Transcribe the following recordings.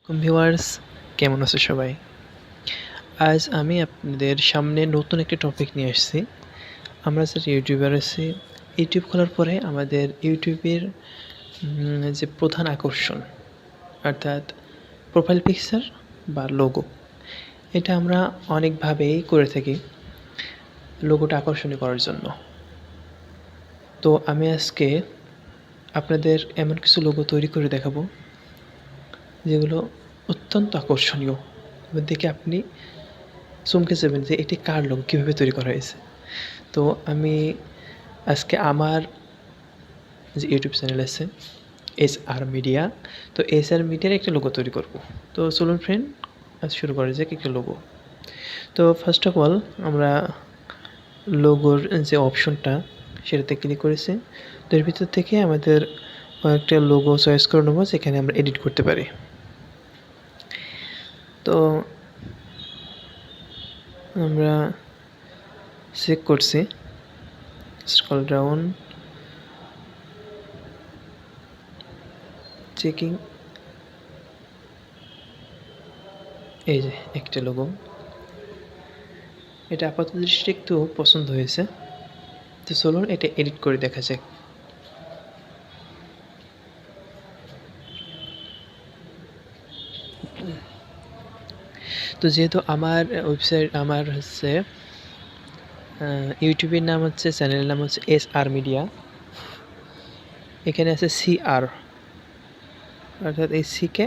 Viewers, কেমন আছো সবাই? আজ আমি আপনাদের সামনে নতুন একটি টপিক নিয়ে আসছি। আমরা যারা ইউটিউবার আছি, ইউটিউব খোলার পরে আমাদের ইউটিউবের যে প্রধান আকর্ষণ অর্থাৎ প্রোফাইল পিকচার বা লোগো, এটা আমরা অনেকভাবেই করে থাকি লোগোটা আকর্ষণীয় করার জন্য। তো আমি আজকে আপনাদের এমন কিছু লোগো তৈরি করে দেখাবো যেগুলো অত্যন্ত আকর্ষণীয়। দেখে আপনি চমকে যাবেন যে এটি কার লোগো, কীভাবে তৈরি করা হয়েছে। তো আমি আজকে আমার যে ইউটিউব চ্যানেল আছে SR মিডিয়া, তো SR মিডিয়ার একটা লোগো তৈরি করব। তো চলুন ফ্রেন্ড, আজ শুরু করা যাক একটা লোগো। তো ফার্স্ট অফ অল আমরা লোগোর যে অপশনটা সেটাতে ক্লিক করেছি। তো এর ভিতর থেকে আমাদের কয়েকটা লোগো চয়েস করে নেবো যেখানে আমরা এডিট করতে পারি। তো আমরা চেক করছি, স্ক্রল ডাউন, চেকিং, এই যে একটা লোগো, এটা আপাতত দৃষ্টি একটু পছন্দ হয়েছে। তো চলুন এটা এডিট করে দেখা যাক। তো যেহেতু আমার ওয়েবসাইট, আমার হচ্ছে ইউটিউবের নাম হচ্ছে, চ্যানেলের নাম হচ্ছে SR মিডিয়া, এখানে আছে CR, অর্থাৎ এই সিকে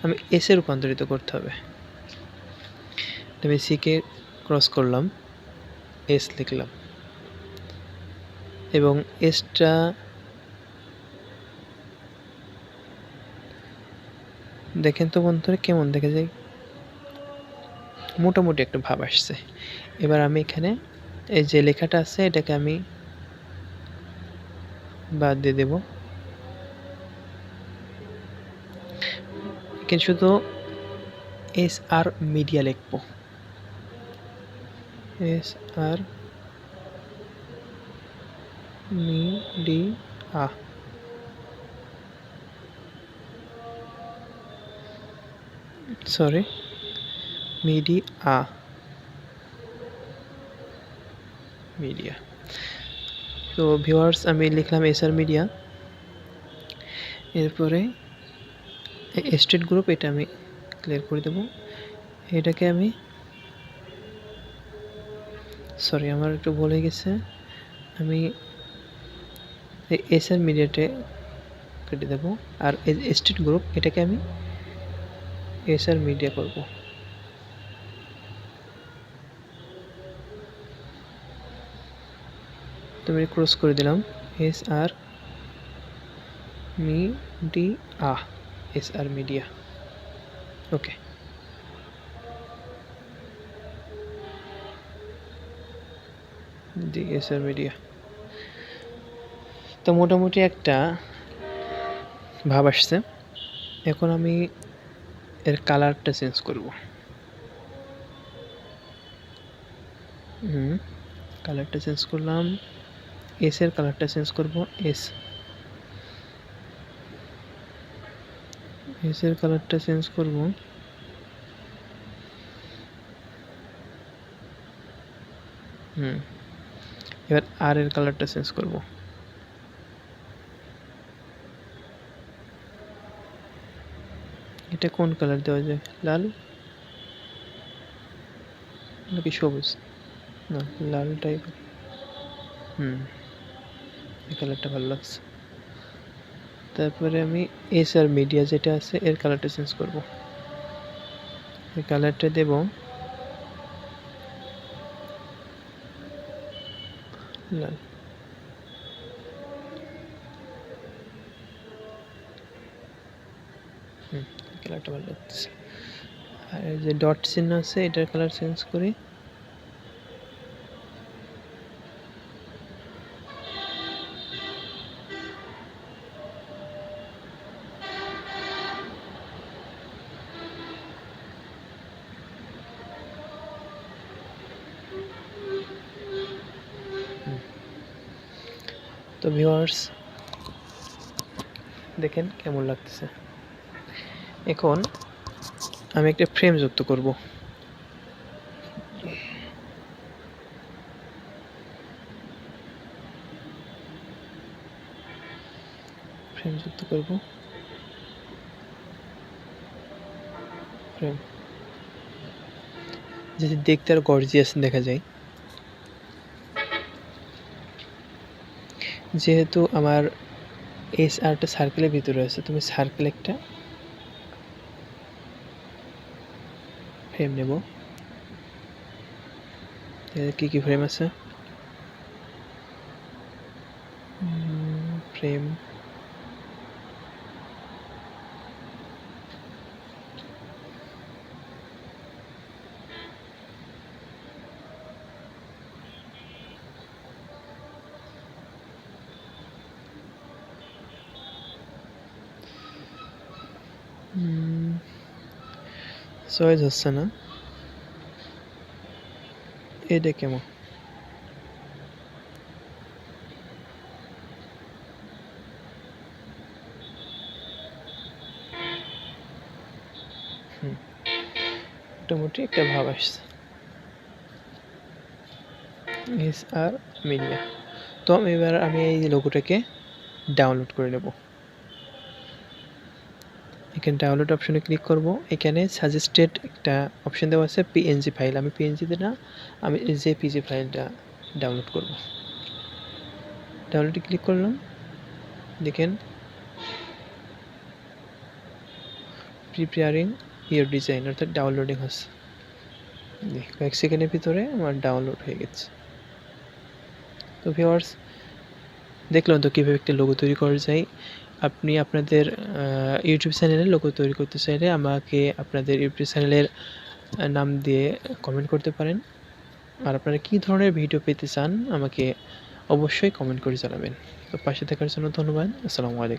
আমি এসে রূপান্তরিত করতে হবে। আমি সিকে ক্রস করলাম, এস লিখলাম এবং এসটা দেখেন তো বন্ধুরা কেমন দেখা যায়, মোটামুটি একটা ভাব আসছে। এবার আমি এখানে এই যে লেখাটা আছে এটাকে আমি বাদ দিয়ে দেব, এখানে শুধু SR মিডিয়া লিখবো, SR media, sorry media, media. তো ভিউয়ার্স আমি লিখলাম SR মিডিয়া, এরপরে স্টেট গ্রুপ এটা আমি ক্লিয়ার করে দেব। এটাকে আমি, সরি আমার একটু ভুল হয়ে গেছে, আমি SR মিডিয়াতে কেটে দেব, আর স্টেট গ্রুপ এটাকে আমি SR মিডিয়া করব। তো আমি ক্রস করে দিলাম SR মিডিয়া, SR মিডিয়া, ওকে। জি SR মিডিয়া। তো মোটামুটি একটা ভাব আসছে। এখন আমি এর কালারটা চেঞ্জ করব। কালারটা চেঞ্জ করলাম, এস এর কালারটা চেঞ্জ করব, এস এর কালারটা চেঞ্জ করব, এবার আর এর কালারটা চেঞ্জ করব। এটা কোন কালার দেওয়া যায়, লাল নাকি সবুজ? না, লাল টাইপের, এই কালারটা ভালো লাগছে। তারপরে আমি SR মিডিয়া যেটা আছে এর কালারটা চেঞ্জ করব, এই কালারটা দেব লাল। কালারটা ভালো লাগছে। আর এই যে ডট চিহ্ন আছে এটার কালার চেঞ্জ করি, তো ভিউয়ার্স দেখেন কেমন লাগতেছে। এখন আমি একটা ফ্রেম যুক্ত করব। ফ্রেম যুক্ত করব। ফ্রেম যদি দেখতে আর গর্জিয়াস দেখা যায়। যেহেতু আমার SRটা সার্কেলের ভিতরে আছে, তুমি সার্কেল একটা ফ্রেম নেব। কি কি ফ্রেম আছে? ফ্রেম চয়েস হচ্ছে না, এটা কেমন? মোটামুটি একটা ভাব আসছে। SR media. তো এবার আমি এই লোগোটাকে ডাউনলোড করে নেব। এখানে ডাউনলোড অপশনে ক্লিক করব। এখানে সাজেস্টেড একটা অপশন দেওয়া আছে পিএনজি ফাইল। আমি পিএনজিতে না, আমি জেপিজি ফাইলটা ডাউনলোড করব। ডাউনলোডে ক্লিক করলাম, দেখেন প্রিপেয়ারিং ইওর ডিজাইন, অর্থাৎ ডাউনলোডিং হচ্ছে। কয়েক সেকেন্ডের ভিতরে আমার ডাউনলোড হয়ে গেছে। তো ভিউয়ার্স, দেখলাম তো কীভাবে একটা লোগো তৈরি করা যায়। আপনি আপনাদের ইউটিউব চ্যানেলে লোগো তৈরি করতে চাইলে আমাকে আপনাদের ইউটিউব চ্যানেলের নাম দিয়ে কমেন্ট করতে পারেন। আর আপনারা কী ধরনের ভিডিও পেতে চান আমাকে অবশ্যই কমেন্ট করে জানাবেন। তো পাশে থাকার জন্য ধন্যবাদ। আসসালামু আলাইকুম।